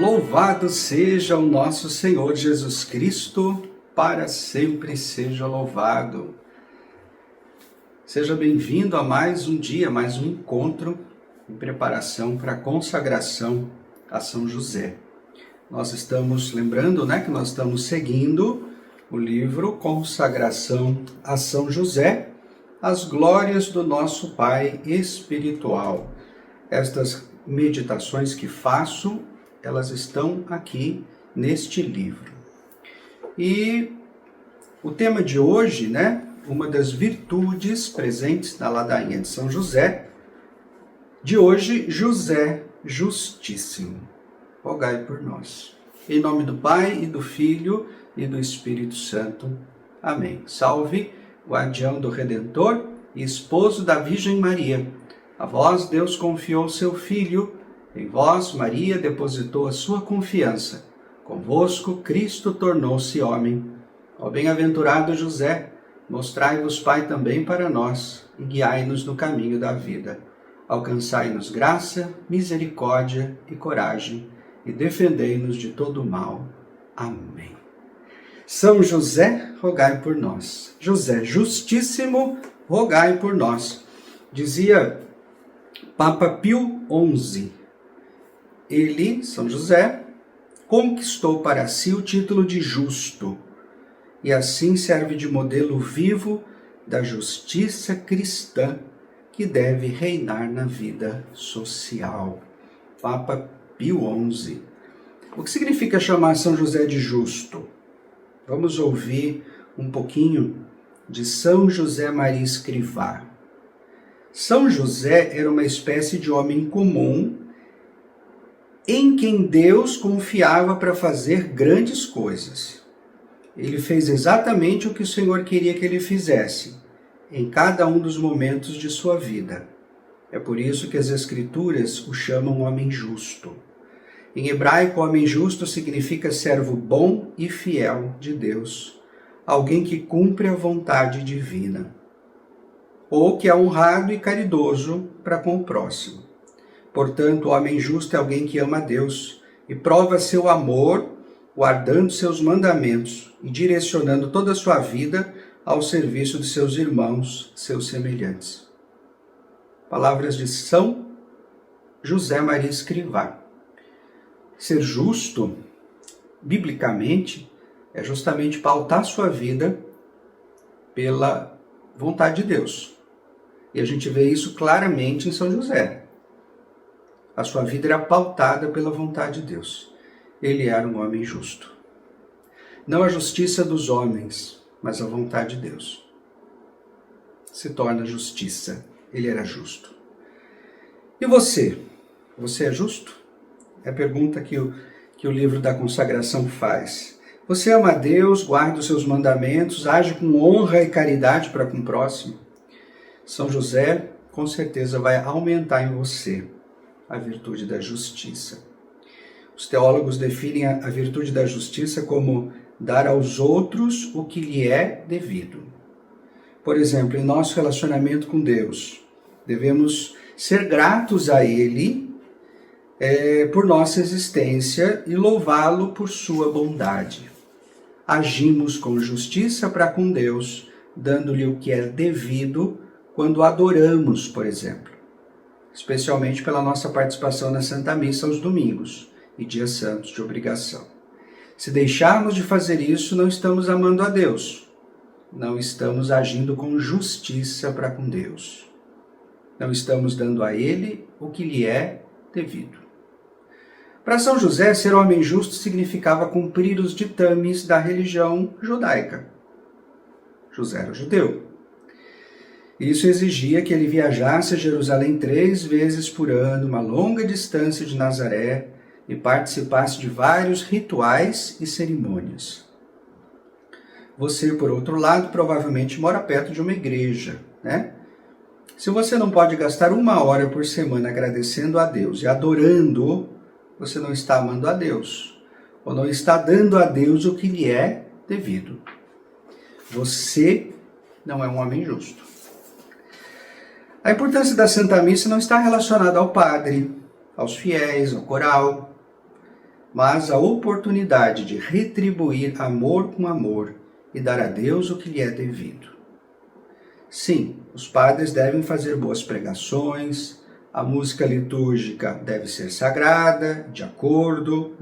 Louvado seja o nosso Senhor Jesus Cristo, para sempre seja louvado. Seja bem-vindo a mais um dia, mais um encontro em preparação para a consagração a São José. Nós estamos lembrando, que nós estamos seguindo o livro Consagração a São José, as glórias do nosso Pai espiritual. Estas meditações que faço, elas estão aqui neste livro. E o tema de hoje, uma das virtudes presentes na ladainha de São José, de hoje, José Justíssimo. Rogai por nós. Em nome do Pai, e do Filho, e do Espírito Santo. Amém. Salve, guardião do Redentor e esposo da Virgem Maria. A vós Deus confiou seu Filho, em vós Maria depositou a sua confiança. Convosco Cristo tornou-se homem. Ó bem-aventurado José, mostrai-vos Pai também para nós, e guiai-nos no caminho da vida. Alcançai-nos graça, misericórdia e coragem, e defendei-nos de todo mal. Amém. São José, rogai por nós. José Justíssimo, rogai por nós. Dizia Papa Pio XI. Ele, São José, conquistou para si o título de justo, e assim serve de modelo vivo da justiça cristã que deve reinar na vida social. Papa Pio XI. O que significa chamar São José de justo? Vamos ouvir um pouquinho de São José Maria Escrivá. São José era uma espécie de homem comum em quem Deus confiava para fazer grandes coisas. Ele fez exatamente o que o Senhor queria que ele fizesse, em cada um dos momentos de sua vida. É por isso que as Escrituras o chamam homem justo. Em hebraico, homem justo significa servo bom e fiel de Deus, alguém que cumpre a vontade divina, ou que é honrado e caridoso para com o próximo. Portanto, o homem justo é alguém que ama a Deus e prova seu amor guardando seus mandamentos e direcionando toda a sua vida ao serviço de seus irmãos, seus semelhantes. Palavras de São José Maria Escrivá. Ser justo, biblicamente, é justamente pautar sua vida pela vontade de Deus. E a gente vê isso claramente em São José. A sua vida era pautada pela vontade de Deus. Ele era um homem justo. Não a justiça dos homens, mas a vontade de Deus. Se torna justiça. Ele era justo. E você? Você é justo? É a pergunta que o livro da consagração faz. Você ama a Deus, guarda os seus mandamentos, age com honra e caridade para com o próximo? São José, com certeza, vai aumentar em você a virtude da justiça. Os teólogos definem a virtude da justiça como dar aos outros o que lhe é devido. Por exemplo, em nosso relacionamento com Deus, devemos ser gratos a Ele por nossa existência e louvá-lo por sua bondade. Agimos com justiça para com Deus, dando-lhe o que é devido quando adoramos, por exemplo, especialmente pela nossa participação na Santa Missa aos domingos e dias santos de obrigação. Se deixarmos de fazer isso, não estamos amando a Deus, não estamos agindo com justiça para com Deus, não estamos dando a Ele o que lhe é devido. Para São José, ser homem justo significava cumprir os ditames da religião judaica. José era judeu. Isso exigia que ele viajasse a Jerusalém 3 vezes por ano, uma longa distância de Nazaré, e participasse de vários rituais e cerimônias. Você, por outro lado, provavelmente mora perto de uma igreja, Se você não pode gastar 1 hora por semana agradecendo a Deus e adorando, você não está amando a Deus, ou não está dando a Deus o que lhe é devido. Você não é um homem justo. A importância da Santa Missa não está relacionada ao padre, aos fiéis, ao coral. mas a oportunidade de retribuir amor com amor e dar a Deus o que lhe é devido. Sim, os padres devem fazer boas pregações, a música litúrgica deve ser sagrada, de acordo,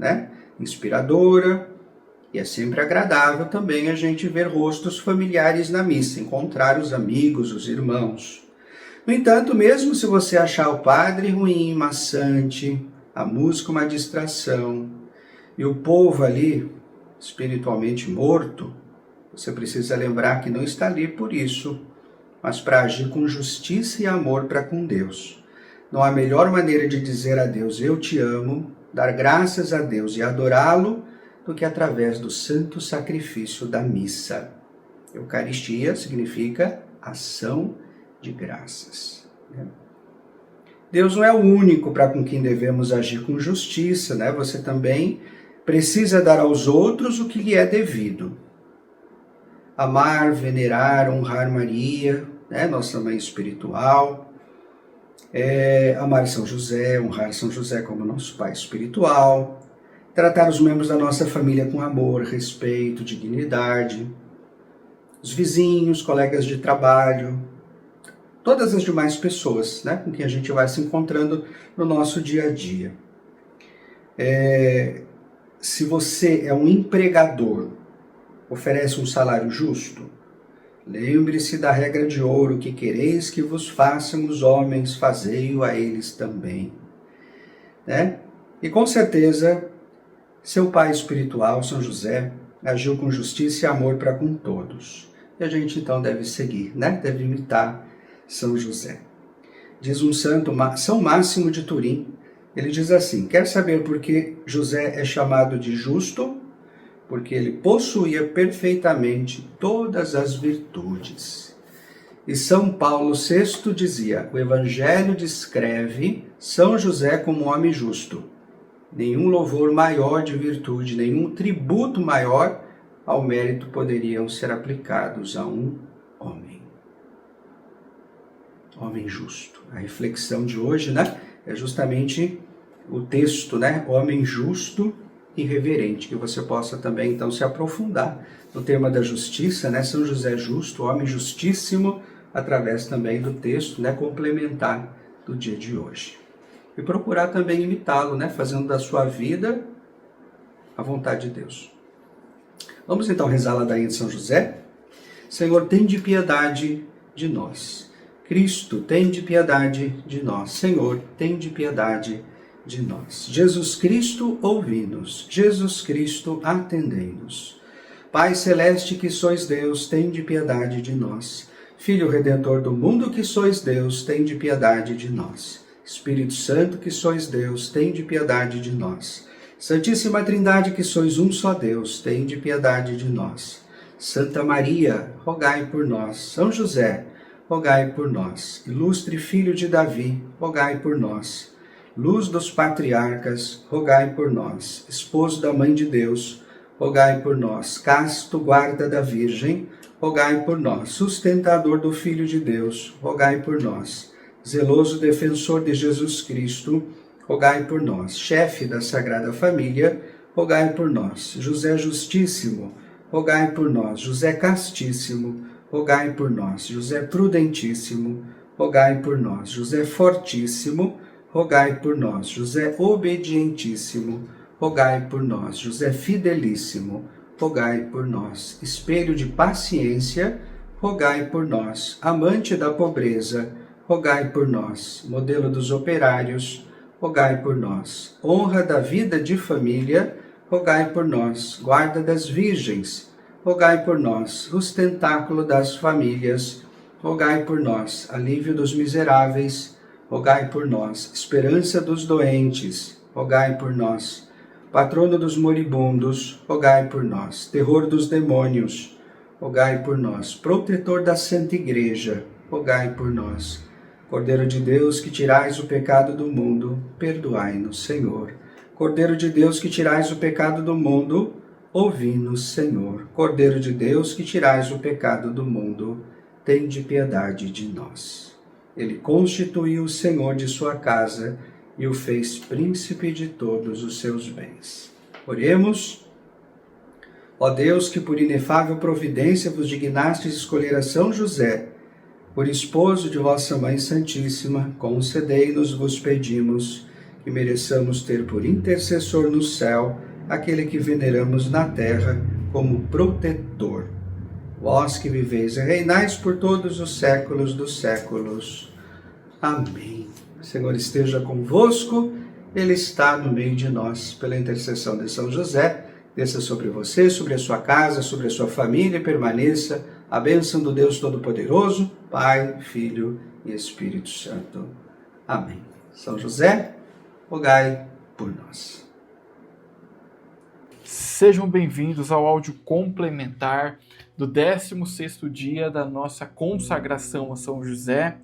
inspiradora, e é sempre agradável também a gente ver rostos familiares na missa, encontrar os amigos, os irmãos. No entanto, mesmo se você achar o padre ruim, maçante, a música uma distração, e o povo ali espiritualmente morto, você precisa lembrar que não está ali por isso, mas para agir com justiça e amor para com Deus. Não há melhor maneira de dizer a Deus, eu te amo, dar graças a Deus e adorá-lo, do que através do santo sacrifício da missa. Eucaristia significa ação de graças. Deus não é o único para com quem devemos agir com justiça, Você também precisa dar aos outros o que lhe é devido. Amar, venerar, honrar Maria, nossa mãe espiritual, amar São José, honrar São José como nosso pai espiritual, tratar os membros da nossa família com amor, respeito, dignidade, os vizinhos, colegas de trabalho, todas as demais pessoas, com quem a gente vai se encontrando no nosso dia a dia. Se você é um empregador, oferece um salário justo, lembre-se da regra de ouro, que quereis que vos façam os homens, fazei-o a eles também. E com certeza, seu pai espiritual, São José, agiu com justiça e amor para com todos. E a gente então deve seguir, deve imitar São José. Diz um santo, São Máximo de Turim, ele diz assim, quer saber por que José é chamado de justo? Porque ele possuía perfeitamente todas as virtudes. E São Paulo VI dizia, o Evangelho descreve São José como homem justo. Nenhum louvor maior de virtude, nenhum tributo maior ao mérito poderiam ser aplicados a um homem. Homem justo. A reflexão de hoje, é justamente o texto, Homem justo e reverente, que você possa também, então, se aprofundar no tema da justiça, São José justo, homem justíssimo, através também do texto, complementar do dia de hoje. E procurar também imitá-lo, fazendo da sua vida a vontade de Deus. Vamos então rezar a ladainha de São José? Senhor, tende piedade de nós. Cristo, tende piedade de nós. Senhor, tende piedade de nós. Jesus Cristo, ouvi-nos. Jesus Cristo, atendei-nos. Pai celeste que sois Deus, tende piedade de nós. Filho Redentor do mundo que sois Deus, tende piedade de nós. Espírito Santo que sois Deus, tende piedade de nós. Santíssima Trindade que sois um só Deus, tende piedade de nós. Santa Maria, rogai por nós. São José, rogai por nós. Ilustre Filho de Davi, rogai por nós. Luz dos patriarcas, rogai por nós. Esposo da Mãe de Deus, rogai por nós. Casto guarda da Virgem, rogai por nós. Sustentador do Filho de Deus, rogai por nós. Zeloso defensor de Jesus Cristo, rogai por nós. Chefe da Sagrada Família, rogai por nós. José Justíssimo, rogai por nós. José Castíssimo, rogai por nós. José Prudentíssimo, rogai por nós. José Fortíssimo, rogai por nós. José Obedientíssimo, rogai por nós. José Fidelíssimo, rogai por nós. Espelho de paciência, rogai por nós. Amante da pobreza, rogai por nós. Modelo dos operários, rogai por nós. Honra da vida de família, rogai por nós. Guarda das virgens, rogai por nós. Sustentáculo das famílias, rogai por nós. Alívio dos miseráveis, rogai por nós. Esperança dos doentes, rogai por nós. Patrono dos moribundos, rogai por nós. Terror dos demônios, rogai por nós. Protetor da Santa Igreja, rogai por nós. Cordeiro de Deus, que tirais o pecado do mundo, perdoai-nos, Senhor. Cordeiro de Deus, que tirais o pecado do mundo, ouvi-nos, Senhor. Cordeiro de Deus, que tirais o pecado do mundo, tende piedade de nós. Ele constituiu o Senhor de sua casa e o fez príncipe de todos os seus bens. Oremos. Ó Deus, que por inefável providência vos dignastes escolher a São José, por esposo de vossa Mãe Santíssima, concedei-nos, vos pedimos, que mereçamos ter por intercessor no céu aquele que veneramos na terra como protetor. Vós que viveis e reinais por todos os séculos dos séculos. Amém. O Senhor esteja convosco, Ele está no meio de nós. Pela intercessão de São José, desça sobre você, sobre a sua casa, sobre a sua família e permaneça a bênção do Deus Todo-Poderoso, Pai, Filho e Espírito Santo. Amém. São José, rogai por nós. Sejam bem-vindos ao áudio complementar do 16º dia da nossa consagração a São José.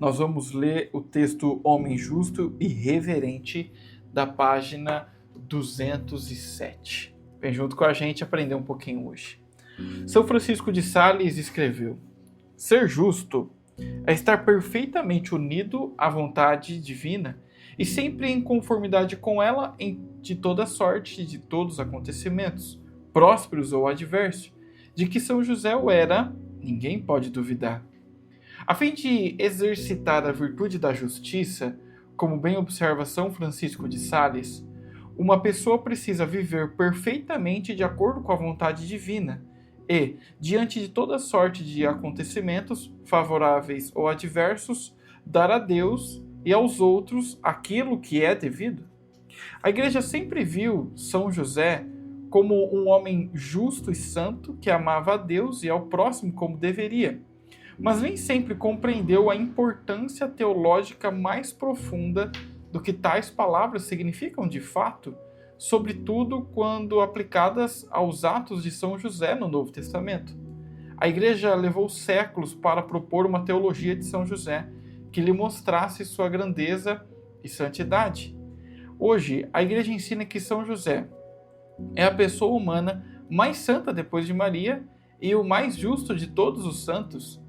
Nós vamos ler o texto Homem Justo e Reverente da página 207. Vem junto com a gente aprender um pouquinho hoje. São Francisco de Sales escreveu: ser justo é estar perfeitamente unido à vontade divina e sempre em conformidade com ela de toda sorte de todos os acontecimentos, prósperos ou adversos, de que São José o era, ninguém pode duvidar. A fim de exercitar a virtude da justiça, como bem observa São Francisco de Sales, uma pessoa precisa viver perfeitamente de acordo com a vontade divina e, diante de toda sorte de acontecimentos, favoráveis ou adversos, dar a Deus e aos outros aquilo que é devido. A Igreja sempre viu São José como um homem justo e santo que amava a Deus e ao próximo como deveria, mas nem sempre compreendeu a importância teológica mais profunda do que tais palavras significam de fato, sobretudo quando aplicadas aos atos de São José no Novo Testamento. A Igreja levou séculos para propor uma teologia de São José que lhe mostrasse sua grandeza e santidade. Hoje, a Igreja ensina que São José é a pessoa humana mais santa depois de Maria e o mais justo de todos os santos.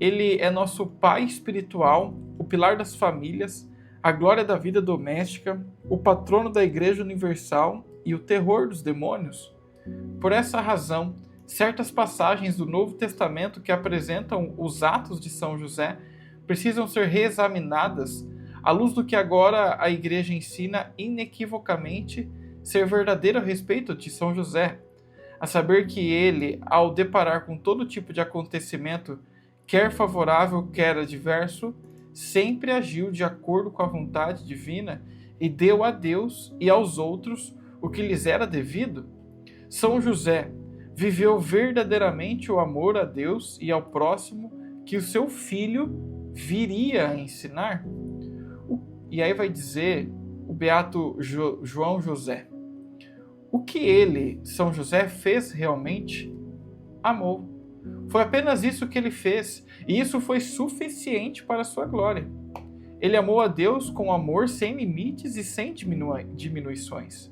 Ele é nosso pai espiritual, o pilar das famílias, a glória da vida doméstica, o patrono da Igreja Universal e o terror dos demônios. Por essa razão, certas passagens do Novo Testamento que apresentam os atos de São José precisam ser reexaminadas à luz do que agora a Igreja ensina inequivocamente ser verdadeiro a respeito de São José, a saber que ele, ao deparar com todo tipo de acontecimento, quer favorável, quer adverso, sempre agiu de acordo com a vontade divina e deu a Deus e aos outros o que lhes era devido. São José viveu verdadeiramente o amor a Deus e ao próximo que o seu filho viria a ensinar. E aí vai dizer o beato João José: o que ele, São José, fez realmente? Amou. Foi apenas isso que ele fez, e isso foi suficiente para a sua glória. Ele amou a Deus com amor sem limites e sem diminuições.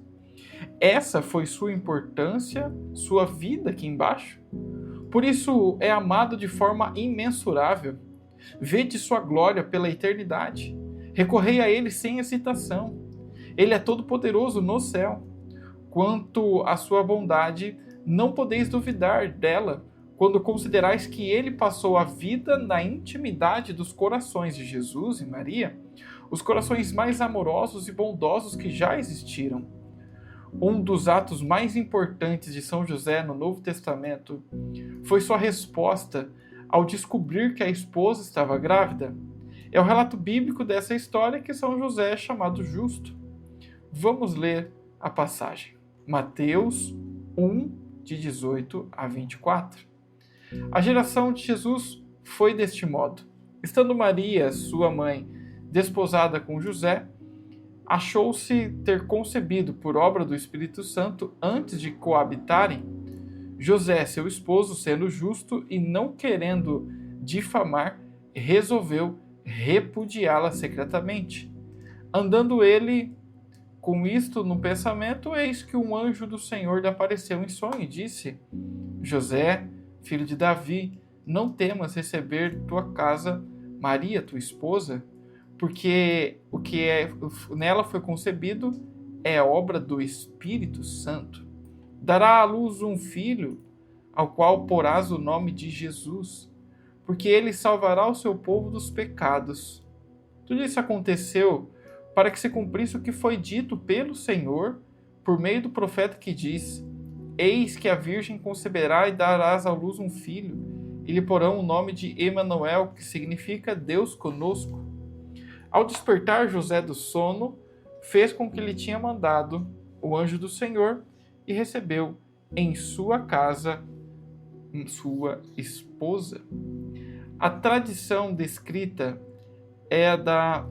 Essa foi sua importância, sua vida aqui embaixo. Por isso é amado de forma imensurável. Vede sua glória pela eternidade. Recorrei a ele sem hesitação. Ele é todo-poderoso no céu. Quanto à sua bondade, não podeis duvidar dela, quando considerais que ele passou a vida na intimidade dos corações de Jesus e Maria, os corações mais amorosos e bondosos que já existiram. Um dos atos mais importantes de São José no Novo Testamento foi sua resposta ao descobrir que a esposa estava grávida. É o relato bíblico dessa história que São José é chamado justo. Vamos ler a passagem. Mateus 1, de 18 a 24. A geração de Jesus foi deste modo. Estando Maria, sua mãe, desposada com José, achou-se ter concebido por obra do Espírito Santo antes de coabitarem. José, seu esposo, sendo justo e não querendo difamar, resolveu repudiá-la secretamente. Andando ele com isto no pensamento, eis que um anjo do Senhor lhe apareceu em sonho e disse: José, filho de Davi, não temas receber tua casa Maria, tua esposa, porque nela foi concebido é obra do Espírito Santo. Dará à luz um filho, ao qual porás o nome de Jesus, porque ele salvará o seu povo dos pecados. Tudo isso aconteceu para que se cumprisse o que foi dito pelo Senhor por meio do profeta que diz: Eis que a virgem conceberá e darás à luz um filho, e lhe porão o nome de Emanuel, que significa Deus conosco. Ao despertar José do sono, fez com que lhe tinha mandado o anjo do Senhor e recebeu em sua casa sua esposa. A tradição descrita é a da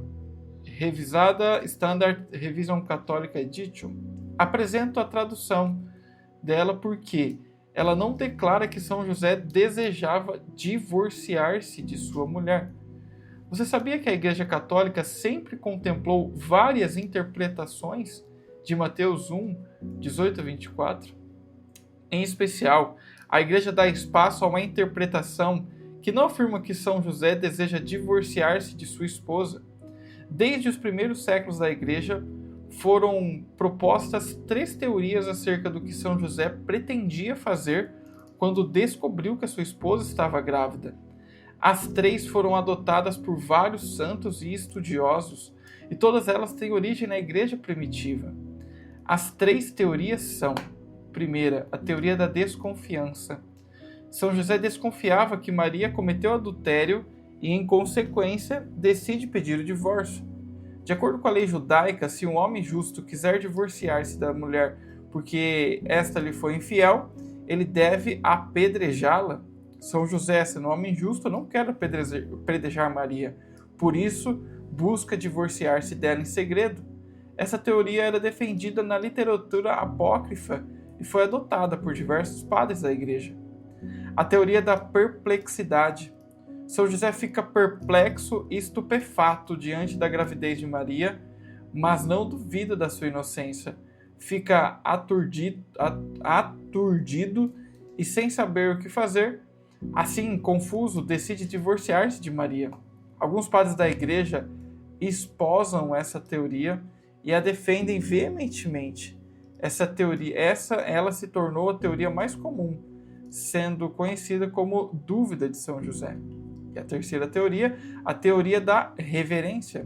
revisada Standard Revision Catholic Edition. Apresento a tradução dela porque ela não declara que São José desejava divorciar-se de sua mulher. Você sabia que a Igreja Católica sempre contemplou várias interpretações de Mateus 1, 18 a 24? Em especial, a Igreja dá espaço a uma interpretação que não afirma que São José deseja divorciar-se de sua esposa. Desde os primeiros séculos da Igreja, foram propostas 3 teorias acerca do que São José pretendia fazer quando descobriu que a sua esposa estava grávida. As 3 foram adotadas por vários santos e estudiosos, e todas elas têm origem na Igreja primitiva. As 3 teorias são: primeira, a teoria da desconfiança. São José desconfiava que Maria cometeu adultério e, em consequência, decide pedir o divórcio. De acordo com a lei judaica, se um homem justo quiser divorciar-se da mulher porque esta lhe foi infiel, ele deve apedrejá-la. São José, sendo um homem justo, não quer apedrejar Maria. Por isso, busca divorciar-se dela em segredo. Essa teoria era defendida na literatura apócrifa e foi adotada por diversos padres da Igreja. A teoria da perplexidade. São José fica perplexo e estupefato diante da gravidez de Maria, mas não duvida da sua inocência. Fica aturdido e sem saber o que fazer. Assim, confuso, decide divorciar-se de Maria. Alguns padres da Igreja esposam essa teoria e a defendem veementemente. Ela se tornou a teoria mais comum, sendo conhecida como dúvida de São José. E a terceira teoria, a teoria da reverência.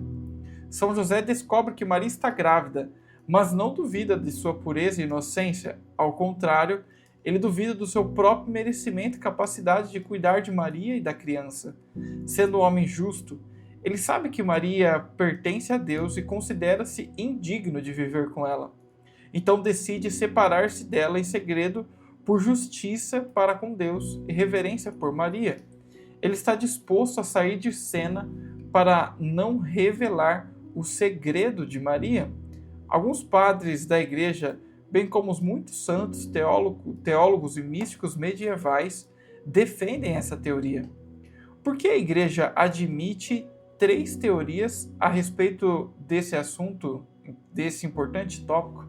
São José descobre que Maria está grávida, mas não duvida de sua pureza e inocência. Ao contrário, ele duvida do seu próprio merecimento e capacidade de cuidar de Maria e da criança. Sendo um homem justo, ele sabe que Maria pertence a Deus e considera-se indigno de viver com ela. Então decide separar-se dela em segredo por justiça para com Deus e reverência por Maria. Ele está disposto a sair de cena para não revelar o segredo de Maria. Alguns padres da Igreja, bem como os muitos santos, teólogos e místicos medievais, defendem essa teoria. Por que a Igreja admite 3 teorias a respeito desse assunto, desse importante tópico?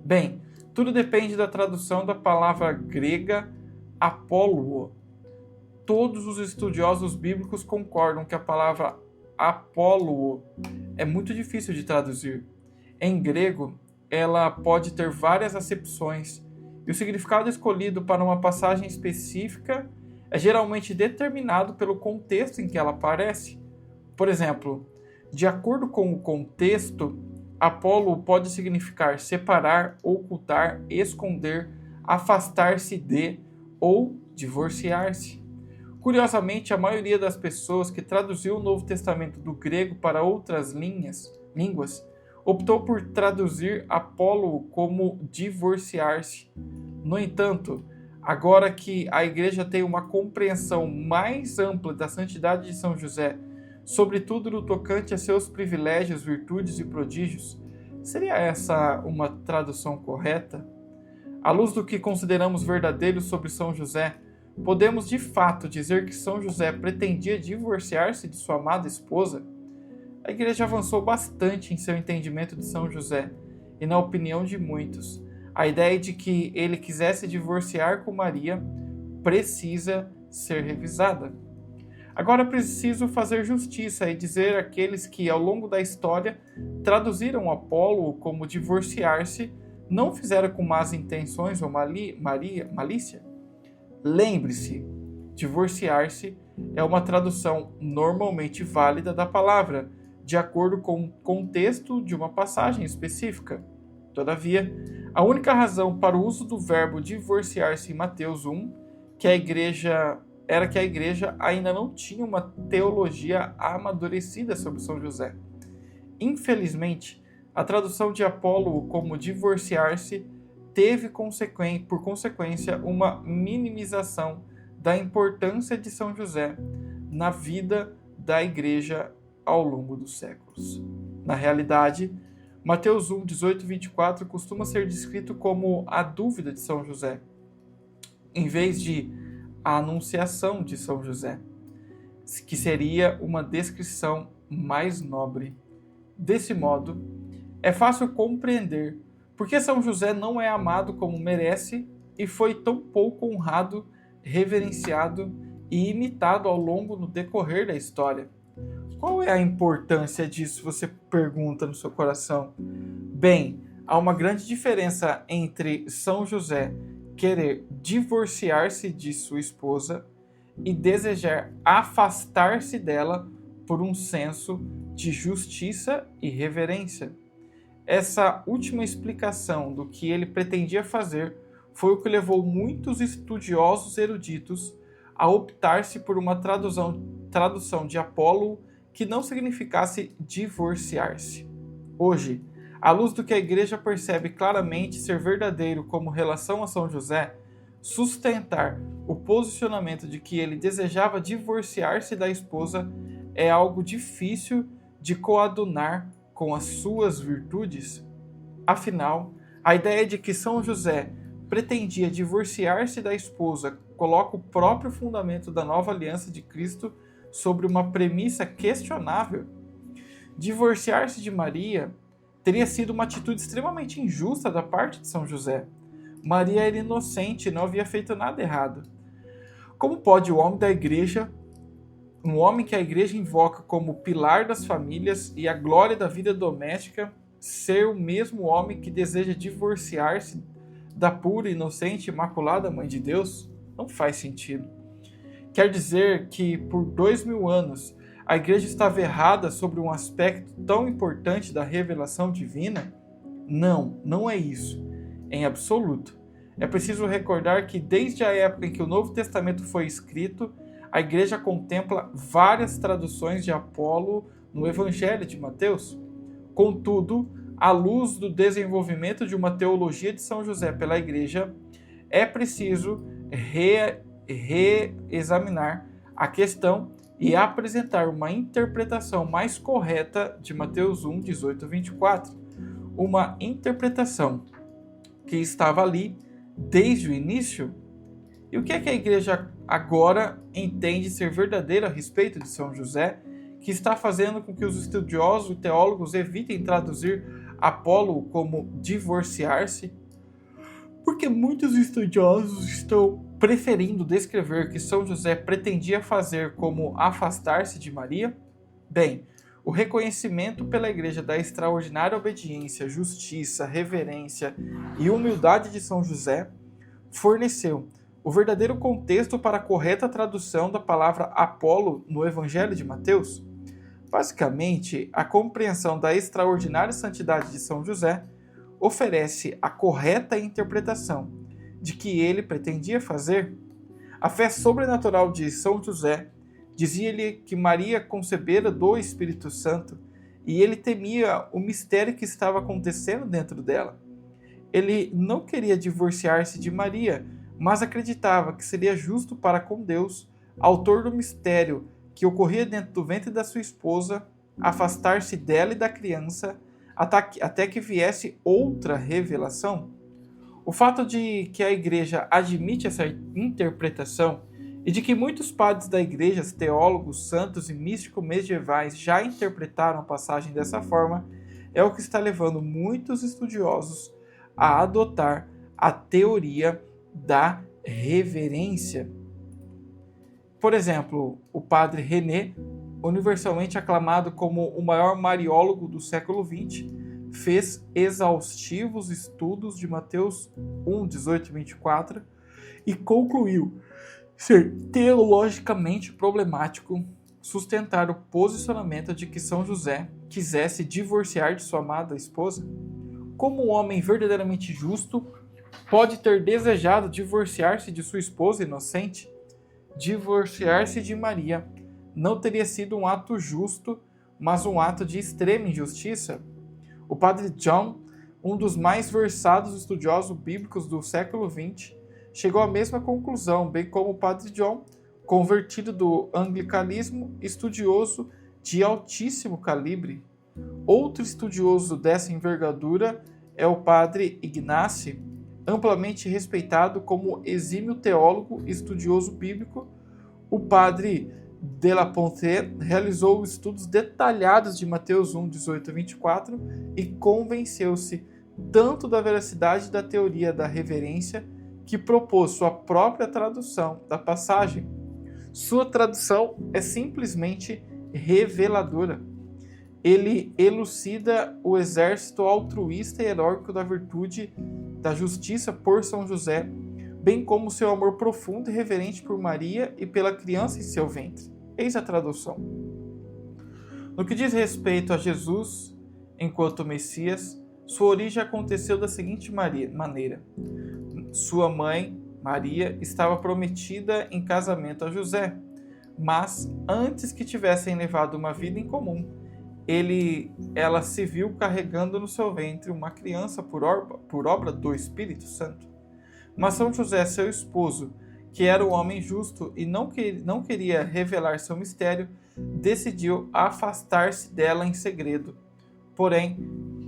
Bem, tudo depende da tradução da palavra grega apóluo. Todos os estudiosos bíblicos concordam que a palavra apóluo é muito difícil de traduzir. Em grego, ela pode ter várias acepções, e o significado escolhido para uma passagem específica é geralmente determinado pelo contexto em que ela aparece. Por exemplo, de acordo com o contexto, apóluo pode significar separar, ocultar, esconder, afastar-se de ou divorciar-se. Curiosamente, a maioria das pessoas que traduziu o Novo Testamento do grego para outras línguas optou por traduzir apóluo como divorciar-se. No entanto, agora que a Igreja tem uma compreensão mais ampla da santidade de São José, sobretudo no tocante a seus privilégios, virtudes e prodígios, seria essa uma tradução correta? À luz do que consideramos verdadeiro sobre São José, podemos de fato dizer que São José pretendia divorciar-se de sua amada esposa? A Igreja avançou bastante em seu entendimento de São José, e na opinião de muitos, a ideia de que ele quisesse divorciar com Maria precisa ser revisada. Agora preciso fazer justiça e dizer àqueles que, ao longo da história, traduziram Apolo como divorciar-se, não fizeram com más intenções ou malícia. Lembre-se, divorciar-se é uma tradução normalmente válida da palavra, de acordo com o contexto de uma passagem específica. Todavia, a única razão para o uso do verbo divorciar-se em Mateus 1 era que a igreja ainda não tinha uma teologia amadurecida sobre São José. Infelizmente, a tradução de Apolo como divorciar-se teve por consequência uma minimização da importância de São José na vida da igreja ao longo dos séculos. Na realidade, Mateus 1, 18 e 24 costuma ser descrito como a dúvida de São José, em vez de a anunciação de São José, que seria uma descrição mais nobre. Desse modo, é fácil compreender por que São José não é amado como merece e foi tão pouco honrado, reverenciado e imitado ao longo no decorrer da história. Qual é a importância disso, você pergunta no seu coração? Bem, há uma grande diferença entre São José querer divorciar-se de sua esposa e desejar afastar-se dela por um senso de justiça e reverência. Essa última explicação do que ele pretendia fazer foi o que levou muitos estudiosos eruditos a optar-se por uma tradução de Apolo que não significasse divorciar-se. Hoje, à luz do que a igreja percebe claramente ser verdadeiro como relação a São José, sustentar o posicionamento de que ele desejava divorciar-se da esposa é algo difícil de coadunar com as suas virtudes. Afinal, a ideia de que São José pretendia divorciar-se da esposa coloca o próprio fundamento da nova aliança de Cristo sobre uma premissa questionável. Divorciar-se de Maria teria sido uma atitude extremamente injusta da parte de São José. Maria era inocente e não havia feito nada errado. Como pode um homem que a igreja invoca como pilar das famílias e a glória da vida doméstica, ser o mesmo homem que deseja divorciar-se da pura, inocente e imaculada Mãe de Deus? Não faz sentido. Quer dizer que por 2000 anos a igreja estava errada sobre um aspecto tão importante da revelação divina? Não, não é isso, em absoluto. É preciso recordar que desde a época em que o Novo Testamento foi escrito, a igreja contempla várias traduções de Apolo no Evangelho de Mateus. Contudo, à luz do desenvolvimento de uma teologia de São José pela igreja, é preciso reexaminar a questão e apresentar uma interpretação mais correta de Mateus 1, 18 a 24. Uma interpretação que estava ali desde o início. E o que é que a igreja agora entende ser verdadeiro a respeito de São José, que está fazendo com que os estudiosos e teólogos evitem traduzir Apolo como divorciar-se? Porque muitos estudiosos estão preferindo descrever que São José pretendia fazer como afastar-se de Maria? Bem, o reconhecimento pela igreja da extraordinária obediência, justiça, reverência e humildade de São José forneceu o verdadeiro contexto para a correta tradução da palavra Apolo no Evangelho de Mateus. Basicamente, a compreensão da extraordinária santidade de São José oferece a correta interpretação de que ele pretendia fazer. A fé sobrenatural de São José dizia-lhe que Maria concebera do Espírito Santo e ele temia o mistério que estava acontecendo dentro dela. Ele não queria divorciar-se de Maria, mas acreditava que seria justo para com Deus, autor do mistério que ocorria dentro do ventre da sua esposa, afastar-se dela e da criança até que viesse outra revelação. O fato de que a igreja admite essa interpretação e de que muitos padres da igreja, teólogos, santos e místicos medievais já interpretaram a passagem dessa forma é o que está levando muitos estudiosos a adotar a teoria da reverência. Por exemplo, o padre René, universalmente aclamado como o maior mariólogo do século XX, fez exaustivos estudos de Mateus 1, 18 e 24 e concluiu ser teologicamente problemático sustentar o posicionamento de que São José quisesse divorciar de sua amada esposa. Como um homem verdadeiramente justo pode ter desejado divorciar-se de sua esposa inocente? Divorciar-se de Maria não teria sido um ato justo, mas um ato de extrema injustiça? O padre John, um dos mais versados estudiosos bíblicos do século XX, chegou à mesma conclusão, bem como o padre John, convertido do anglicanismo, estudioso de altíssimo calibre. Outro estudioso dessa envergadura é o padre Ignace, amplamente respeitado como exímio teólogo e estudioso bíblico. O padre de la Ponte realizou estudos detalhados de Mateus 1, 18 a 24 e convenceu-se tanto da veracidade da teoria da reverência que propôs sua própria tradução da passagem. Sua tradução é simplesmente reveladora. Ele elucida o exército altruísta e heróico da virtude da justiça por São José, bem como seu amor profundo e reverente por Maria e pela criança em seu ventre. Eis a tradução. No que diz respeito a Jesus, enquanto Messias, sua origem aconteceu da seguinte maneira. Sua mãe, Maria, estava prometida em casamento a José, mas antes que tivessem levado uma vida em comum, ela se viu carregando no seu ventre uma criança por obra do Espírito Santo. Mas São José, seu esposo, que era um homem justo e não queria revelar seu mistério, decidiu afastar-se dela em segredo. Porém,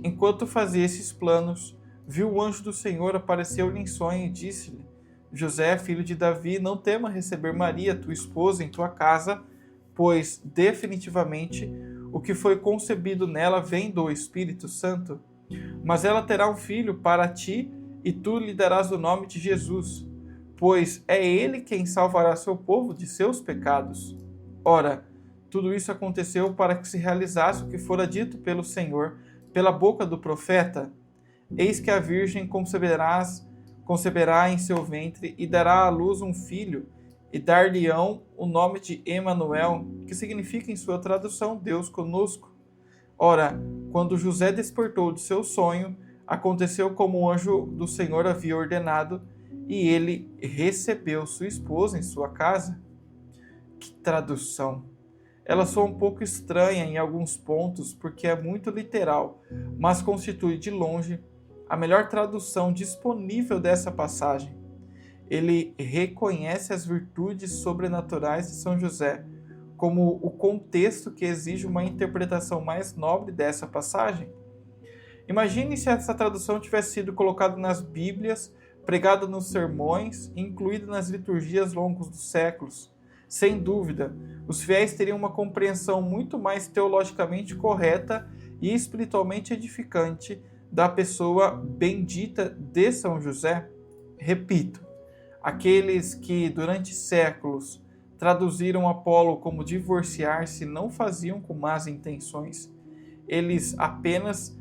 enquanto fazia esses planos, viu o anjo do Senhor aparecer-lhe em sonho e disse-lhe: José, filho de Davi, não tema receber Maria, tua esposa, em tua casa, pois definitivamente o que foi concebido nela vem do Espírito Santo. Mas ela terá um filho para ti, e tu lhe darás o nome de Jesus, pois é ele quem salvará seu povo de seus pecados. Ora, tudo isso aconteceu para que se realizasse o que fora dito pelo Senhor, pela boca do profeta: Eis que a Virgem conceberá em seu ventre e dará à luz um filho, e dar-lhe-ão o nome de Emanuel, que significa em sua tradução Deus conosco. Ora, quando José despertou de seu sonho, aconteceu como o anjo do Senhor havia ordenado, e ele recebeu sua esposa em sua casa. Que tradução! Ela soa um pouco estranha em alguns pontos, porque é muito literal, mas constitui de longe a melhor tradução disponível dessa passagem. Ele reconhece as virtudes sobrenaturais de São José como o contexto que exige uma interpretação mais nobre dessa passagem. Imagine se essa tradução tivesse sido colocada nas Bíblias, pregada nos sermões e incluída nas liturgias longos dos séculos. Sem dúvida, os fiéis teriam uma compreensão muito mais teologicamente correta e espiritualmente edificante da pessoa bendita de São José. Repito, aqueles que durante séculos traduziram Apolo como divorciar-se não faziam com más intenções. Eles apenas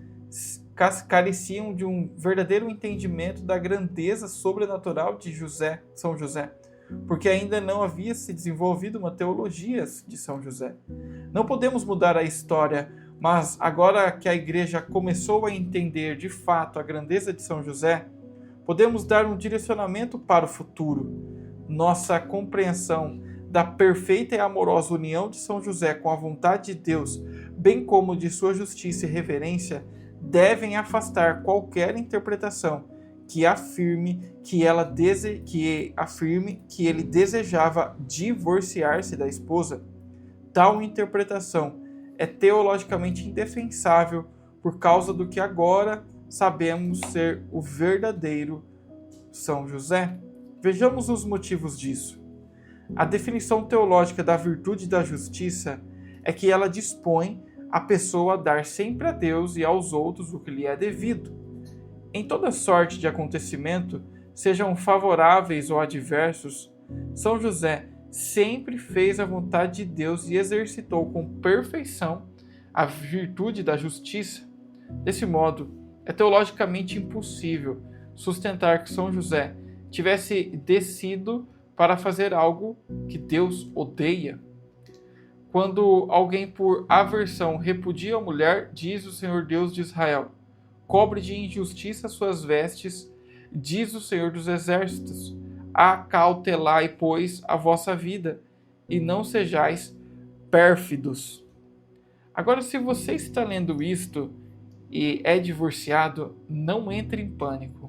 careciam de um verdadeiro entendimento da grandeza sobrenatural de São José, porque ainda não havia se desenvolvido uma teologia de São José. Não podemos mudar a história, mas agora que a Igreja começou a entender de fato a grandeza de São José, podemos dar um direcionamento para o futuro. Nossa compreensão da perfeita e amorosa união de São José com a vontade de Deus, bem como de sua justiça e reverência, devem afastar qualquer interpretação que afirme que ele desejava divorciar-se da esposa. Tal interpretação é teologicamente indefensável por causa do que agora sabemos ser o verdadeiro São José. Vejamos os motivos disso. A definição teológica da virtude da justiça é que ela dispõe a pessoa a dar sempre a Deus e aos outros o que lhe é devido. Em toda sorte de acontecimento, sejam favoráveis ou adversos, São José sempre fez a vontade de Deus e exercitou com perfeição a virtude da justiça. Desse modo, é teologicamente impossível sustentar que São José tivesse descido para fazer algo que Deus odeia. Quando alguém por aversão repudia a mulher, diz o Senhor Deus de Israel: cobre de injustiça suas vestes, diz o Senhor dos Exércitos: acautelai, pois, a vossa vida, e não sejais pérfidos. Agora, se você está lendo isto e é divorciado, não entre em pânico.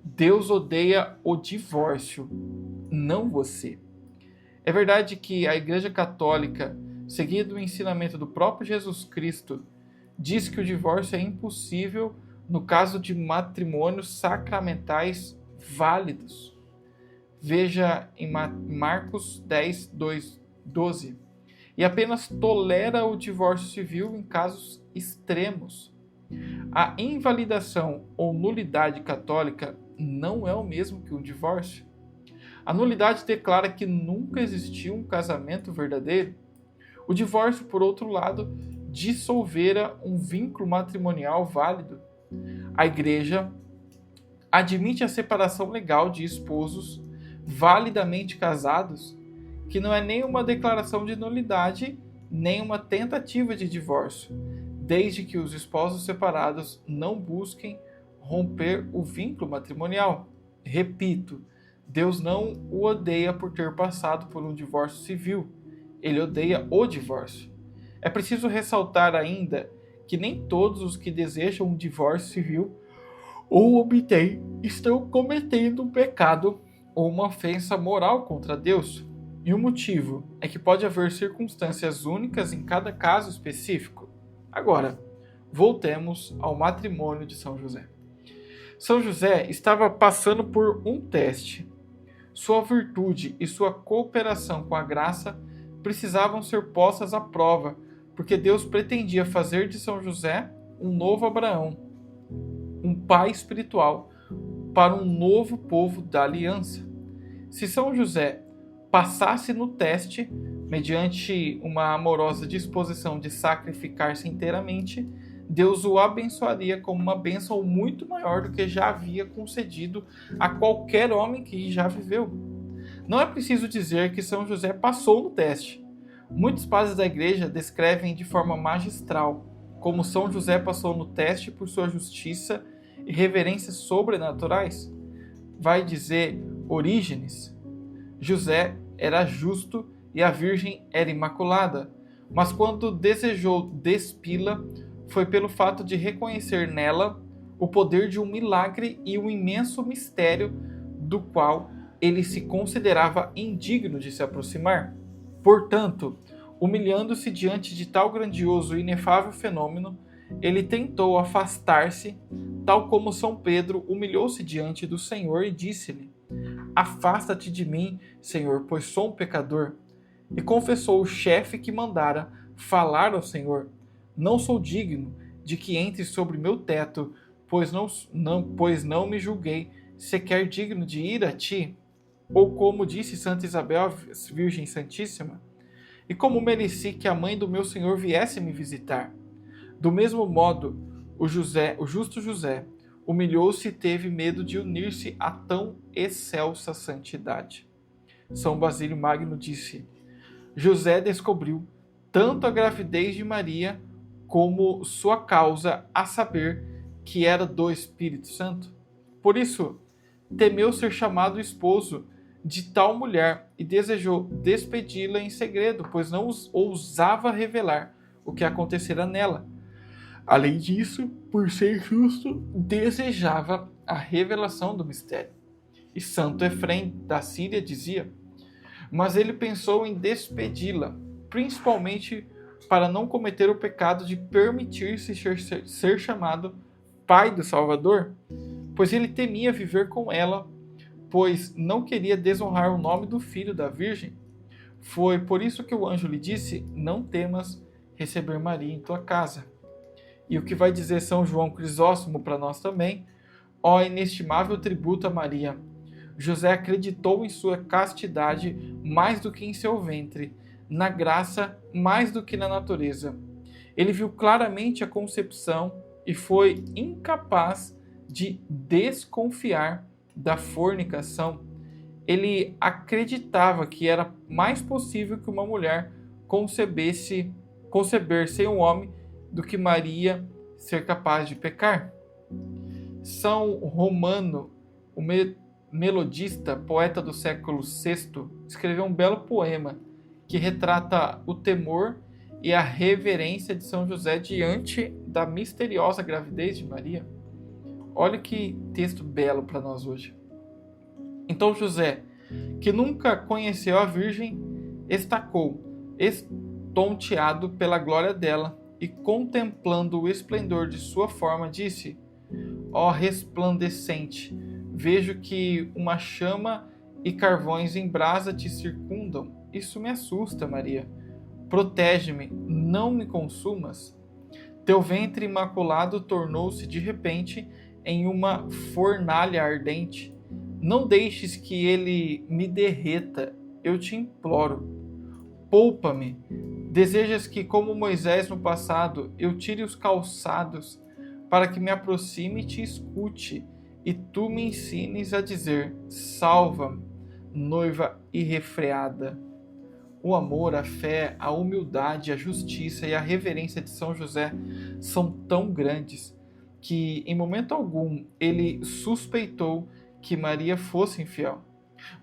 Deus odeia o divórcio, não você. É verdade que a Igreja Católica, seguindo o ensinamento do próprio Jesus Cristo, diz que o divórcio é impossível no caso de matrimônios sacramentais válidos. Veja em Marcos 10, 2, 12. E apenas tolera o divórcio civil em casos extremos. A invalidação ou nulidade católica não é o mesmo que um divórcio. A nulidade declara que nunca existiu um casamento verdadeiro. O divórcio, por outro lado, dissolvera um vínculo matrimonial válido. A Igreja admite a separação legal de esposos validamente casados, que não é nem uma declaração de nulidade, nem uma tentativa de divórcio, desde que os esposos separados não busquem romper o vínculo matrimonial. Repito, Deus não o odeia por ter passado por um divórcio civil. Ele odeia o divórcio. É preciso ressaltar ainda que nem todos os que desejam um divórcio civil ou obtêm estão cometendo um pecado ou uma ofensa moral contra Deus. E o motivo é que pode haver circunstâncias únicas em cada caso específico. Agora, voltemos ao matrimônio de São José. São José estava passando por um teste. Sua virtude e sua cooperação com a graça precisavam ser postas à prova, porque Deus pretendia fazer de São José um novo Abraão, um pai espiritual para um novo povo da aliança. Se São José passasse no teste, mediante uma amorosa disposição de sacrificar-se inteiramente, Deus o abençoaria como uma bênção muito maior do que já havia concedido a qualquer homem que já viveu. Não é preciso dizer que São José passou no teste. Muitos padres da Igreja descrevem de forma magistral como São José passou no teste por sua justiça e reverências sobrenaturais. Vai dizer Orígenes: José era justo e a Virgem era imaculada, mas quando desejou despi-la, foi pelo fato de reconhecer nela o poder de um milagre e um imenso mistério do qual ele se considerava indigno de se aproximar. Portanto, humilhando-se diante de tal grandioso e inefável fenômeno, ele tentou afastar-se, tal como São Pedro humilhou-se diante do Senhor e disse-lhe: afasta-te de mim, Senhor, pois sou um pecador. E confessou o chefe que mandara falar ao Senhor: não sou digno de que entres sobre meu teto, pois não me julguei sequer digno de ir a ti. Ou como disse Santa Isabel, Virgem Santíssima: e como mereci que a mãe do meu Senhor viesse me visitar. Do mesmo modo, o justo José humilhou-se e teve medo de unir-se a tão excelsa santidade. São Basílio Magno disse: José descobriu tanto a gravidez de Maria como sua causa, a saber, que era do Espírito Santo. Por isso, temeu ser chamado esposo de tal mulher e desejou despedi-la em segredo, pois não ousava revelar o que acontecera nela. Além disso, por ser justo, desejava a revelação do mistério. E Santo Efrem da Síria dizia: mas ele pensou em despedi-la, principalmente para não cometer o pecado de permitir-se ser chamado pai do Salvador, pois ele temia viver com ela, pois não queria desonrar o nome do filho da Virgem. Foi por isso que o anjo lhe disse: não temas receber Maria em tua casa. E o que vai dizer São João Crisóstomo para nós também: ó inestimável tributo a Maria, José acreditou em sua castidade mais do que em seu ventre, na graça mais do que na natureza. Ele viu claramente a concepção e foi incapaz de desconfiar da fornicação. Ele acreditava que era mais possível que uma mulher conceber sem um homem do que Maria ser capaz de pecar. São Romano, o melodista, poeta do século VI, escreveu um belo poema que retrata o temor e a reverência de São José diante da misteriosa gravidez de Maria. Olha que texto belo para nós hoje. Então José, que nunca conheceu a Virgem, estacou, estonteado pela glória dela, e contemplando o esplendor de sua forma, disse: ó resplandecente, vejo que uma chama e carvões em brasa te circundam. Isso me assusta, Maria. Protege-me, não me consumas. Teu ventre imaculado tornou-se de repente em uma fornalha ardente. Não deixes que ele me derreta, eu te imploro. Poupa-me. Desejas que, como Moisés no passado, eu tire os calçados para que me aproxime e te escute, e tu me ensines a dizer: salva-me, noiva irrefreada. O amor, a fé, a humildade, a justiça e a reverência de São José são tão grandes que, em momento algum, ele suspeitou que Maria fosse infiel.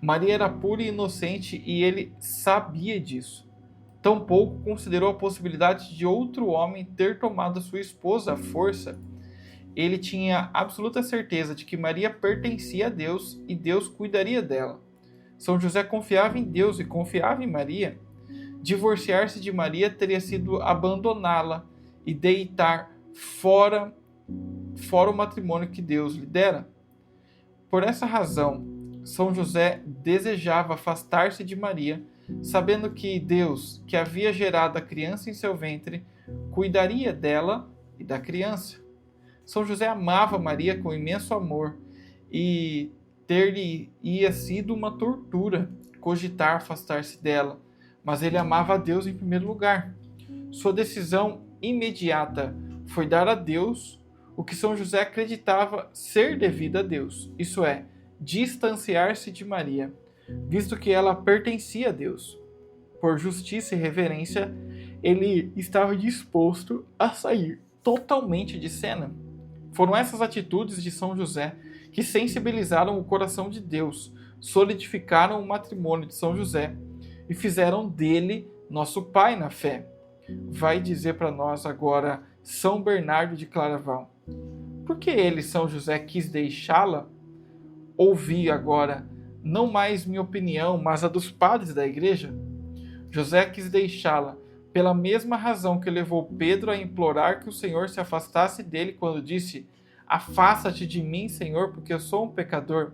Maria era pura e inocente e ele sabia disso. Tampouco considerou a possibilidade de outro homem ter tomado sua esposa à força. Ele tinha absoluta certeza de que Maria pertencia a Deus e Deus cuidaria dela. São José confiava em Deus e confiava em Maria. Divorciar-se de Maria teria sido abandoná-la e deitar fora o matrimônio que Deus lhe dera. Por essa razão, São José desejava afastar-se de Maria, sabendo que Deus, que havia gerado a criança em seu ventre, cuidaria dela e da criança. São José amava Maria com imenso amor e ter-lhe-ia sido uma tortura cogitar afastar-se dela, mas ele amava a Deus em primeiro lugar. Sua decisão imediata foi dar a Deus o que São José acreditava ser devido a Deus, isso é, distanciar-se de Maria, visto que ela pertencia a Deus. Por justiça e reverência, ele estava disposto a sair totalmente de cena. Foram essas atitudes de São José que sensibilizaram o coração de Deus, solidificaram o matrimônio de São José e fizeram dele nosso pai na fé. Vai dizer para nós agora São Bernardo de Claraval. Por que ele, São José, quis deixá-la? Ouvi agora, não mais minha opinião, mas a dos padres da igreja. José quis deixá-la pela mesma razão que levou Pedro a implorar que o Senhor se afastasse dele quando disse: afasta-te de mim, Senhor, porque eu sou um pecador.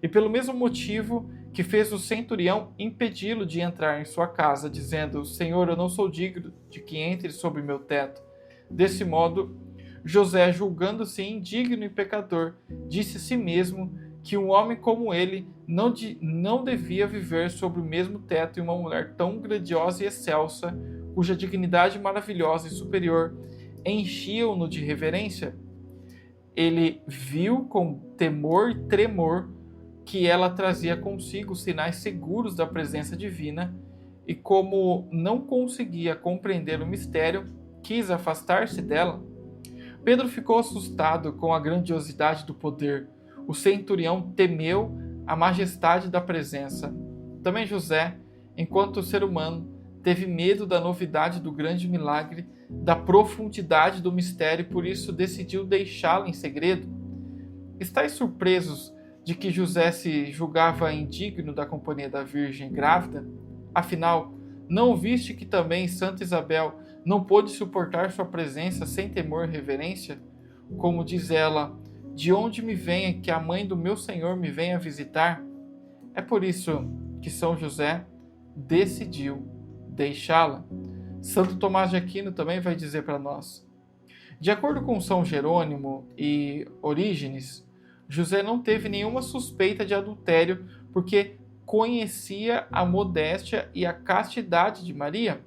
E pelo mesmo motivo que fez o centurião impedi-lo de entrar em sua casa, dizendo: Senhor, eu não sou digno de que entre sob meu teto. Desse modo, José, julgando-se indigno e pecador, disse a si mesmo que um homem como ele não devia viver sob o mesmo teto e uma mulher tão grandiosa e excelsa, cuja dignidade maravilhosa e superior enchiam-no de reverência. Ele viu com temor e tremor que ela trazia consigo sinais seguros da presença divina e, como não conseguia compreender o mistério, quis afastar-se dela. Pedro ficou assustado com a grandiosidade do poder. O centurião temeu a majestade da presença. Também José, enquanto ser humano, teve medo da novidade do grande milagre, da profundidade do mistério e por isso decidiu deixá-lo em segredo. Estais surpresos de que José se julgava indigno da companhia da Virgem grávida? Afinal, não viste que também Santa Isabel não pôde suportar sua presença sem temor e reverência? Como diz ela: de onde me vem que a mãe do meu Senhor me venha visitar? É por isso que São José decidiu deixá-la. Santo Tomás de Aquino também vai dizer para nós: de acordo com São Jerônimo e Orígenes, José não teve nenhuma suspeita de adultério, porque conhecia a modéstia e a castidade de Maria.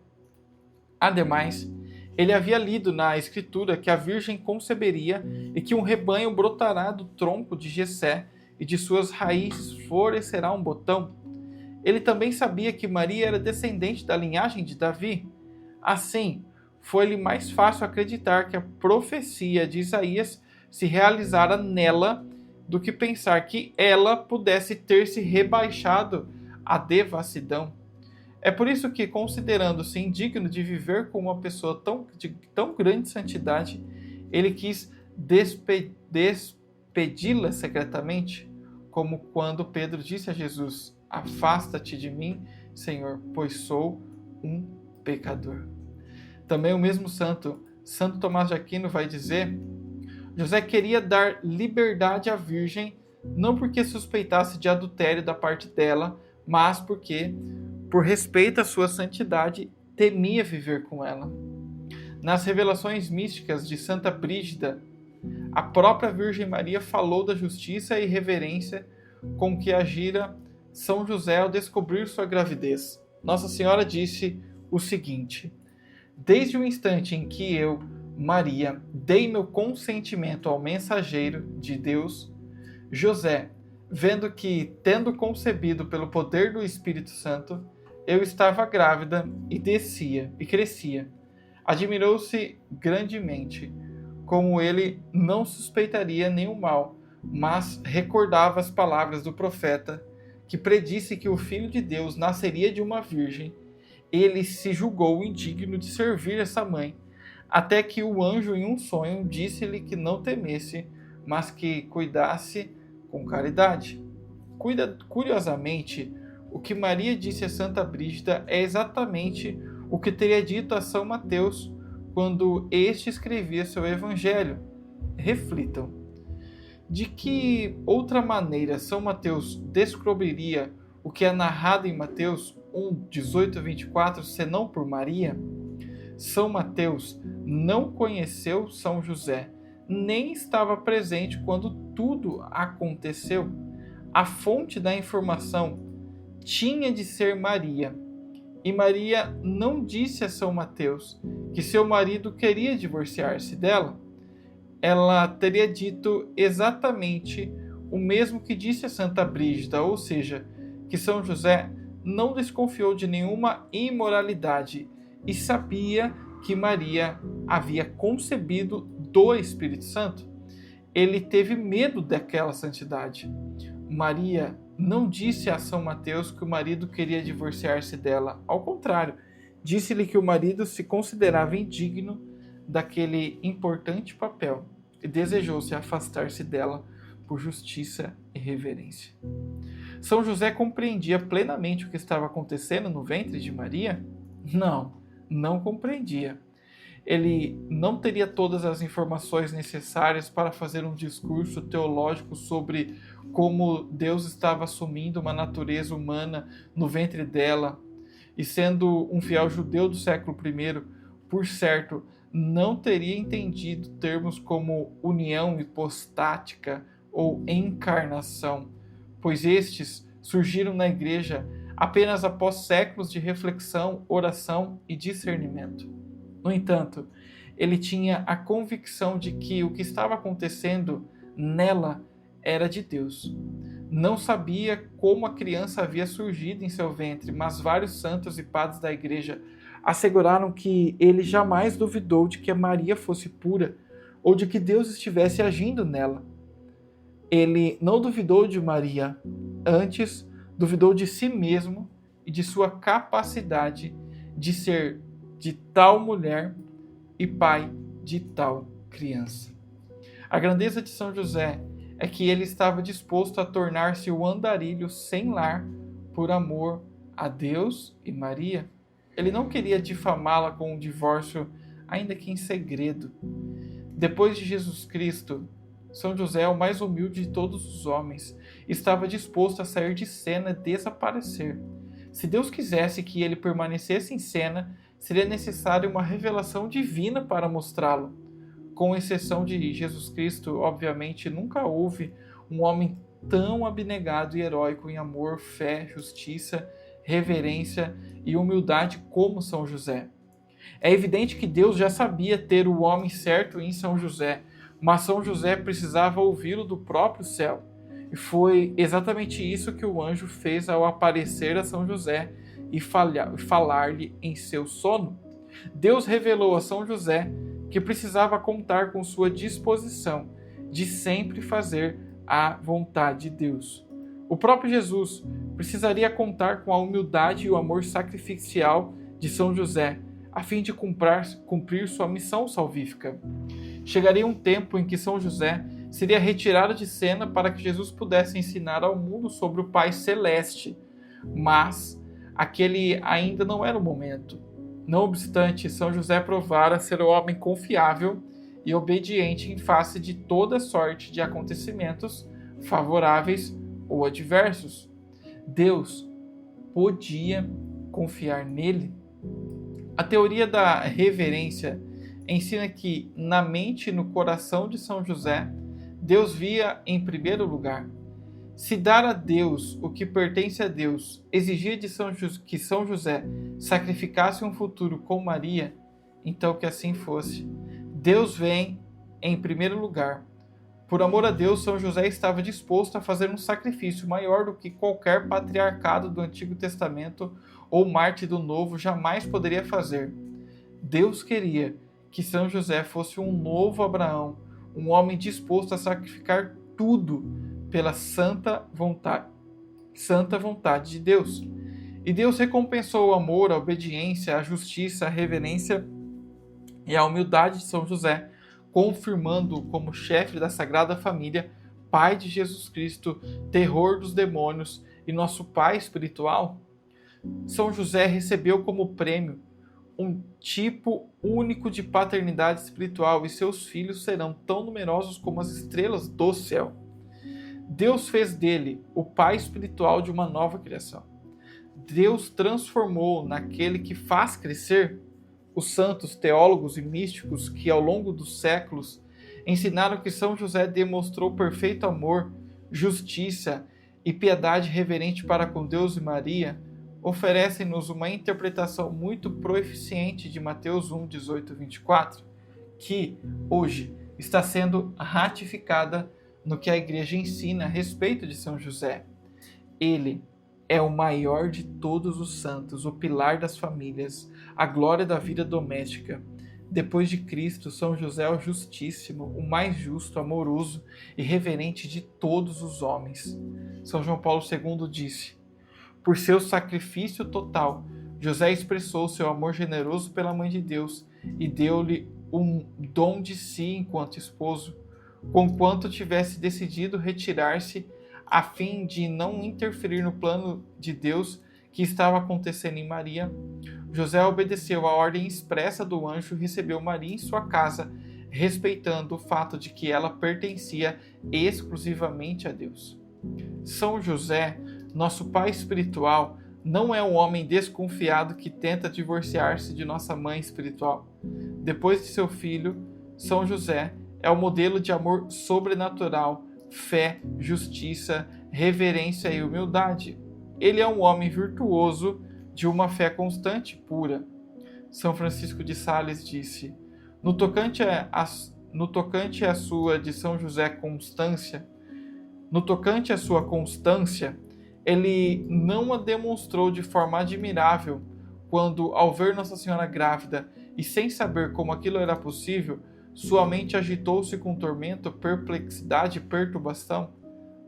Ademais, ele havia lido na Escritura que a Virgem conceberia e que um rebanho brotará do tronco de Jessé e de suas raízes florescerá um botão. Ele também sabia que Maria era descendente da linhagem de Davi. Assim, foi-lhe mais fácil acreditar que a profecia de Isaías se realizara nela do que pensar que ela pudesse ter se rebaixado à devassidão. É por isso que, considerando-se indigno de viver com uma pessoa de tão grande santidade, ele quis despedi-la secretamente, como quando Pedro disse a Jesus: "Afasta-te de mim, Senhor, pois sou um pecador." Também o mesmo Santo Tomás de Aquino vai dizer: José queria dar liberdade à Virgem, não porque suspeitasse de adultério da parte dela, mas porque, por respeito à sua santidade, temia viver com ela. Nas revelações místicas de Santa Brígida, a própria Virgem Maria falou da justiça e reverência com que agira São José ao descobrir sua gravidez. Nossa Senhora disse o seguinte: "Desde o instante em que eu, Maria, dei meu consentimento ao mensageiro de Deus, José, vendo que, tendo concebido pelo poder do Espírito Santo, eu estava grávida e crescia, admirou-se grandemente, como ele não suspeitaria nenhum mal, mas recordava as palavras do profeta, que predisse que o Filho de Deus nasceria de uma virgem. Ele se julgou indigno de servir essa mãe, até que o anjo em um sonho disse-lhe que não temesse, mas que cuidasse com caridade." Curiosamente, o que Maria disse a Santa Brígida é exatamente o que teria dito a São Mateus quando este escrevia seu evangelho. Reflitam. De que outra maneira São Mateus descobriria o que é narrado em Mateus 1, 18 a 24, senão por Maria? São Mateus não conheceu São José, nem estava presente quando tudo aconteceu. A fonte da informação tinha de ser Maria. E Maria não disse a São Mateus que seu marido queria divorciar-se dela. Ela teria dito exatamente o mesmo que disse a Santa Brígida, ou seja, que São José não desconfiou de nenhuma imoralidade e sabia que Maria havia concebido do Espírito Santo. Ele teve medo daquela santidade. Maria não disse a São Mateus que o marido queria divorciar-se dela. Ao contrário, disse-lhe que o marido se considerava indigno daquele importante papel e desejou se afastar-se dela por justiça e reverência. São José compreendia plenamente o que estava acontecendo no ventre de Maria? Não compreendia. Ele não teria todas as informações necessárias para fazer um discurso teológico sobre como Deus estava assumindo uma natureza humana no ventre dela. E sendo um fiel judeu do século I, por certo, não teria entendido termos como união hipostática ou encarnação, pois estes surgiram na Igreja apenas após séculos de reflexão, oração e discernimento. No entanto, ele tinha a convicção de que o que estava acontecendo nela era de Deus. Não sabia como a criança havia surgido em seu ventre, mas vários santos e padres da Igreja asseguraram que ele jamais duvidou de que Maria fosse pura ou de que Deus estivesse agindo nela. Ele não duvidou de Maria, antes duvidou de si mesmo e de sua capacidade de ser de tal mulher e pai de tal criança. A grandeza de São José é que ele estava disposto a tornar-se o andarilho sem lar por amor a Deus e Maria. Ele não queria difamá-la com um divórcio, ainda que em segredo. Depois de Jesus Cristo, São José, o mais humilde de todos os homens, estava disposto a sair de cena e desaparecer. Se Deus quisesse que ele permanecesse em cena, seria necessária uma revelação divina para mostrá-lo. Com exceção de Jesus Cristo, obviamente, nunca houve um homem tão abnegado e heróico em amor, fé, justiça, reverência e humildade como São José. É evidente que Deus já sabia ter o homem certo em São José, mas São José precisava ouvi-lo do próprio céu. E foi exatamente isso que o anjo fez ao aparecer a São José e falar-lhe em seu sono. Deus revelou a São José que precisava contar com sua disposição de sempre fazer a vontade de Deus. O próprio Jesus precisaria contar com a humildade e o amor sacrificial de São José, a fim de cumprir sua missão salvífica. Chegaria um tempo em que São José seria retirado de cena para que Jesus pudesse ensinar ao mundo sobre o Pai Celeste, mas aquele ainda não era o momento. Não obstante, São José provara ser um homem confiável e obediente em face de toda sorte de acontecimentos favoráveis ou adversos. Deus podia confiar nele. A teoria da reverência ensina que, na mente e no coração de São José, Deus via em primeiro lugar. Se dar a Deus o que pertence a Deus exigia que São José sacrificasse um futuro com Maria, então que assim fosse. Deus vem em primeiro lugar. Por amor a Deus, São José estava disposto a fazer um sacrifício maior do que qualquer patriarcado do Antigo Testamento ou mártir do Novo jamais poderia fazer. Deus queria que São José fosse um novo Abraão, um homem disposto a sacrificar tudo pela santa vontade de Deus. E Deus recompensou o amor, a obediência, a justiça, a reverência e a humildade de São José, confirmando-o como chefe da Sagrada Família, Pai de Jesus Cristo, terror dos demônios e nosso Pai espiritual. São José recebeu como prêmio um tipo único de paternidade espiritual e seus filhos serão tão numerosos como as estrelas do céu. Deus fez dele o pai espiritual de uma nova criação. Deus transformou naquele que faz crescer os santos, teólogos e místicos que ao longo dos séculos ensinaram que São José demonstrou perfeito amor, justiça e piedade reverente para com Deus e Maria, oferecem-nos uma interpretação muito proeficiente de Mateus 1, 18 e 24, que hoje está sendo ratificada no que a Igreja ensina a respeito de São José. Ele é o maior de todos os santos, o pilar das famílias, a glória da vida doméstica. Depois de Cristo, São José é o Justíssimo, o mais justo, amoroso e reverente de todos os homens. São João Paulo II disse: por seu sacrifício total, José expressou seu amor generoso pela Mãe de Deus e deu-lhe um dom de si enquanto esposo, conquanto tivesse decidido retirar-se a fim de não interferir no plano de Deus que estava acontecendo em Maria. José obedeceu à ordem expressa do anjo e recebeu Maria em sua casa, respeitando o fato de que ela pertencia exclusivamente a Deus. São José, nosso pai espiritual, não é um homem desconfiado que tenta divorciar-se de nossa mãe espiritual. Depois de seu filho, São José é o modelo de amor sobrenatural, fé, justiça, reverência e humildade. Ele é um homem virtuoso de uma fé constante e pura. São Francisco de Sales disse: no tocante à sua de São José constância, ele não a demonstrou de forma admirável quando, ao ver Nossa Senhora grávida e sem saber como aquilo era possível, sua mente agitou-se com tormento, perplexidade e perturbação.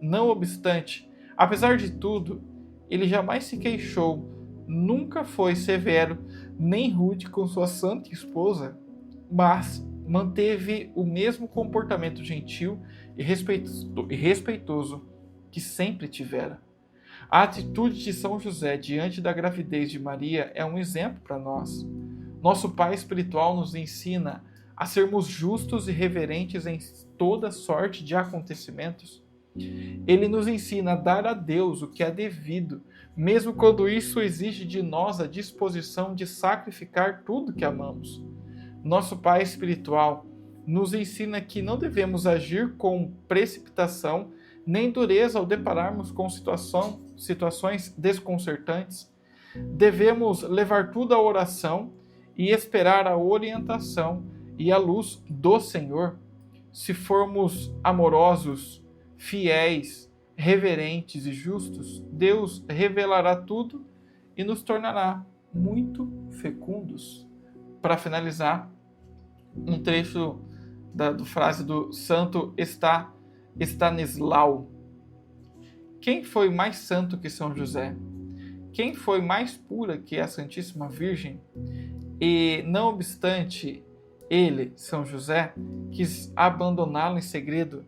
Não obstante, apesar de tudo, ele jamais se queixou, nunca foi severo nem rude com sua santa esposa, mas manteve o mesmo comportamento gentil e respeitoso que sempre tivera. A atitude de São José diante da gravidez de Maria é um exemplo para nós. Nosso Pai espiritual nos ensina a sermos justos e reverentes em toda sorte de acontecimentos. Ele nos ensina a dar a Deus o que é devido, mesmo quando isso exige de nós a disposição de sacrificar tudo que amamos. Nosso Pai espiritual nos ensina que não devemos agir com precipitação nem dureza ao depararmos com situações desconcertantes. Devemos levar tudo à oração e esperar a orientação e a luz do Senhor. Se formos amorosos, fiéis, reverentes e justos, Deus revelará tudo e nos tornará muito fecundos. Para finalizar, um trecho da frase do santo Estanislau. Quem foi mais santo que São José? Quem foi mais pura que a Santíssima Virgem? E, não obstante, ele, São José, quis abandoná-la em segredo,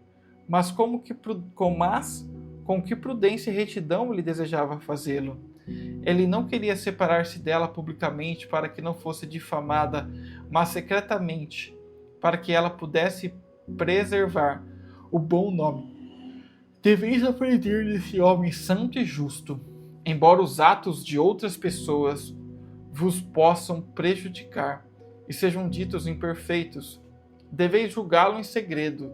mas com que prudência e retidão ele desejava fazê-lo. Ele não queria separar-se dela publicamente para que não fosse difamada, mas secretamente, para que ela pudesse preservar o bom nome. Deveis aprender desse homem santo e justo, embora os atos de outras pessoas vos possam prejudicar e sejam ditos imperfeitos. Deveis julgá-lo em segredo,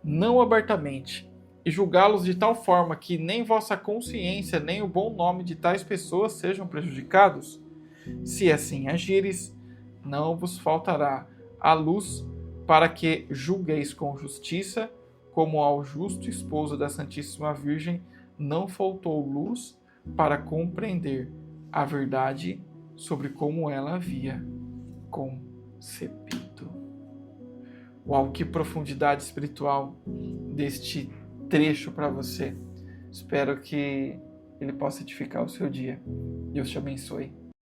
não abertamente, e julgá-los de tal forma que nem vossa consciência nem o bom nome de tais pessoas sejam prejudicados. Se assim agires, não vos faltará a luz para que julgueis com justiça, como ao justo esposo da Santíssima Virgem não faltou luz para compreender a verdade sobre como ela havia concebido. Uau, que profundidade espiritual deste trecho para você. Espero que ele possa edificar o seu dia. Deus te abençoe.